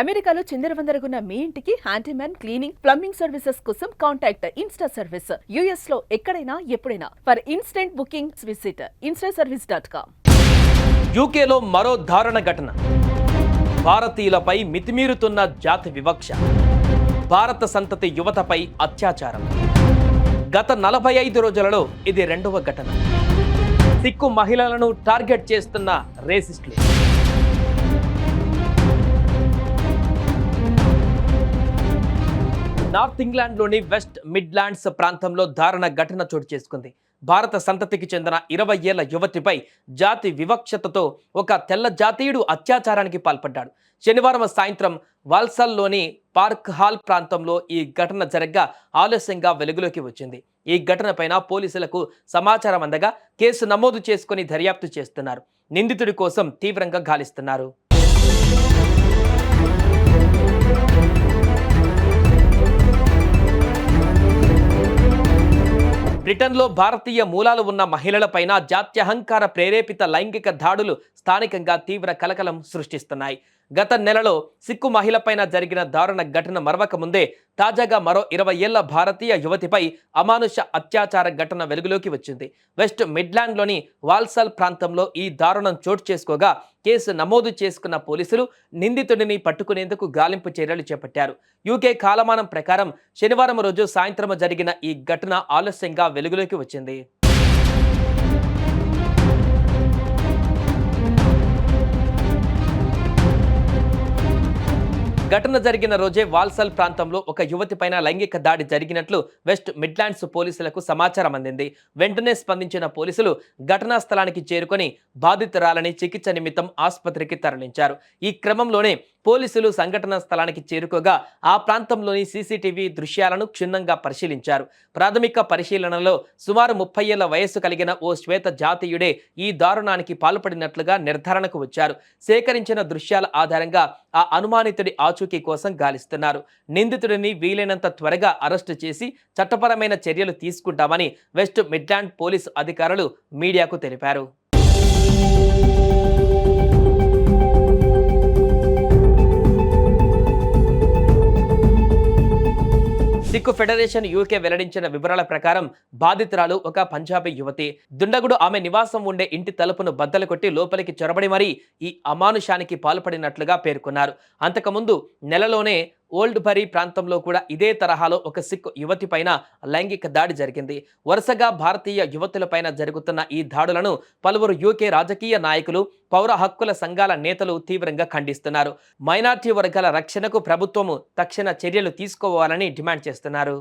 అమెరికాలో చిందరవందరగున్న మీ ఇంటికి handyman cleaning plumbing services కోసం కాంటాక్ట్ ఇన్స్టా సర్వీస్. యుఎస్ లో ఎక్కడైనా ఎప్పుడైనా. For instant booking visit instaservice.com. యూకేలో మరో దారుణ ఘటన. భారతీయులపై మితిమీరుతున్న జాతి వివక్ష. భారత సంతతి యువతపై అత్యాచారం. గత 45 రోజులలో ఇది రెండవ ఘటన. సిక్కు మహిళలను టార్గెట్ చేస్తున్న రేసిస్టులు. నార్త్ ఇంగ్లాండ్లోని వెస్ట్ మిడ్లాండ్స్ ప్రాంతంలో దారుణ ఘటన చోటు చేసుకుంది. భారత సంతతికి చెందిన 20 ఏళ్ల యువతిపై జాతి వివక్షతతో ఒక తెల్ల జాతీయుడు అత్యాచారానికి పాల్పడ్డాడు. శనివారం సాయంత్రం వాల్సల్లోని పార్క్ హాల్ ప్రాంతంలో ఈ ఘటన జరగ్గా ఆలస్యంగా వెలుగులోకి వచ్చింది. ఈ ఘటనపైన పోలీసులకు సమాచారం అందగా కేసు నమోదు చేసుకుని దర్యాప్తు చేస్తున్నారు. నిందితుడి కోసం తీవ్రంగా గాలిస్తున్నారు. బ్రిటన్లో భారతీయ మూలాలు ఉన్న మహిళలపైన జాత్యహంకార ప్రేరేపిత లైంగిక దాడులు స్థానికంగా తీవ్ర కలకలం సృష్టిస్తున్నాయి. గత నెలలో సిక్కు మహిళపైన జరిగిన దారుణ ఘటన మరవక ముందే తాజాగా మరో 20 ఏళ్ల భారతీయ యువతిపై అమానుష అత్యాచార ఘటన వెలుగులోకి వచ్చింది. వెస్ట్ మిడ్లాండ్లోని వాల్సల్ ప్రాంతంలో ఈ దారుణం చోటు చేసుకోగా కేసు నమోదు చేసుకున్న పోలీసులు నిందితుడిని పట్టుకునేందుకు గాలింపు చర్యలు చేపట్టారు. యూకే కాలమానం ప్రకారం శనివారం రోజు సాయంత్రం జరిగిన ఈ ఘటన ఆలస్యంగా వెలుగులోకి వచ్చింది. ఘటన జరిగిన రోజే వాల్సల్ ప్రాంతంలో ఒక యువతి పైన లైంగిక దాడి జరిగినట్లు వెస్ట్ మిడ్లాండ్స్ పోలీసులకు సమాచారం అందింది. వెంటనే స్పందించిన పోలీసులు ఘటనా స్థలానికి చేరుకొని బాధితురాలని చికిత్స నిమిత్తం ఆసుపత్రికి తరలించారు. ఈ క్రమంలోనే పోలీసులు సంఘటనా స్థలానికి చేరుకోగా ఆ ప్రాంతంలోని సీసీటీవీ దృశ్యాలను క్షుణ్ణంగా పరిశీలించారు. ప్రాథమిక పరిశీలనలో సుమారు 30 ఏళ్ల వయస్సు కలిగిన ఓ శ్వేత జాతీయుడే ఈ దారుణానికి పాల్పడినట్లుగా నిర్ధారణకు వచ్చారు. సేకరించిన దృశ్యాల ఆధారంగా ఆ అనుమానితుడి ఆచూకీ కోసం గాలిస్తున్నారు. నిందితుడిని వీలైనంత త్వరగా అరెస్టు చేసి చట్టపరమైన చర్యలు తీసుకుంటామని వెస్ట్ మిడ్లాండ్ పోలీసు అధికారులు మీడియాకు తెలిపారు. సిక్కు ఫెడరేషన్ యూకే వెల్లడించిన వివరాల ప్రకారం బాధితురాలు ఒక పంజాబీ యువతి. దుండగుడు ఆమె నివాసం ఉండే ఇంటి తలుపును బద్దలు కొట్టి లోపలికి చొరబడి మరీ ఈ అమానుషానికి పాల్పడినట్లుగా పేర్కొన్నారు. అంతకుముందు నెలలోనే ఓల్డ్ బరీ ప్రాంతంలో కూడా ఇదే తరహాలో ఒక సిక్కు యువతి పైన లైంగిక దాడి జరిగింది. వరుసగా భారతీయ యువతులపైన జరుగుతున్న ఈ దాడులను పలువురు యూకే రాజకీయ నాయకులు, పౌర హక్కుల సంఘాల నేతలు తీవ్రంగా ఖండిస్తున్నారు. మైనార్టీ వర్గాల రక్షణకు ప్రభుత్వము తక్షణ చర్యలు తీసుకోవాలని డిమాండ్ చేస్తున్నారు.